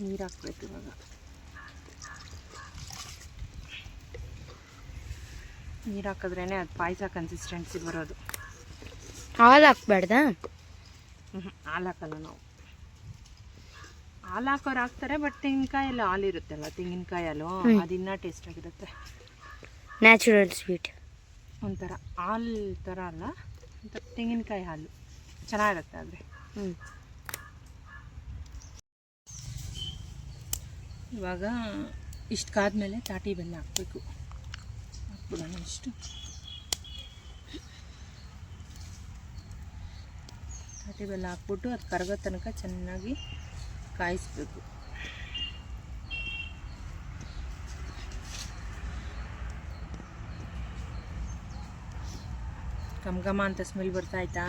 ನೀರು ಹಾಕ್ಬೇಕು ಇವಾಗ. ನೀರು ಹಾಕಿದ್ರೇ ಅದು ಪಾಯಸ ಕನ್ಸಿಸ್ಟೆನ್ಸಿ ಬರೋದು. ಹಾಲು ಹಾಕ್ಬಾರ್ದಾ? ಹಾಲು ಹಾಕಲ್ಲ ನಾವು. ಹಾಲು ಹಾಕೋರು ಹಾಕ್ತಾರೆ, ಬಟ್ ತೆಂಗಿನಕಾಯಲ್ಲಿ ಹಾಲು ಇರುತ್ತಲ್ಲ, ತೆಂಗಿನಕಾಯಿ ಹಾಲು ಅದಿನ್ನ ಟೇಸ್ಟ್ ಆಗಿರುತ್ತೆ. ನ್ಯಾಚುರಲ್ ಸ್ವೀಟ್ ಒಂಥರ ಹಾಲು ಥರ ಅಲ್ಲ, ಒಂಥರ ತೆಂಗಿನಕಾಯಿ ಹಾಲು ಚೆನ್ನಾಗಿರುತ್ತೆ. ಆದರೆ ಇವಾಗ ಇಷ್ಟು ಕಾದ್ಮೇಲೆ ತಾಟಿ ಬೆಲ್ಲ ಹಾಕಬೇಕು. ಹಾಕ್ಬಿಡೋಣ ಇಷ್ಟು. ತಾಟಿ ಬೆಲ್ಲ ಹಾಕ್ಬಿಟ್ಟು ಅದು ಕರಗೋ ತನಕ ಚೆನ್ನಾಗಿ ಕಾಯಿಸ್ಬೇಕು. ಘಮ ಘಮ ಅಂತ ಸ್ಮೆಲ್ ಬರ್ತಾ ಆಯ್ತಾ?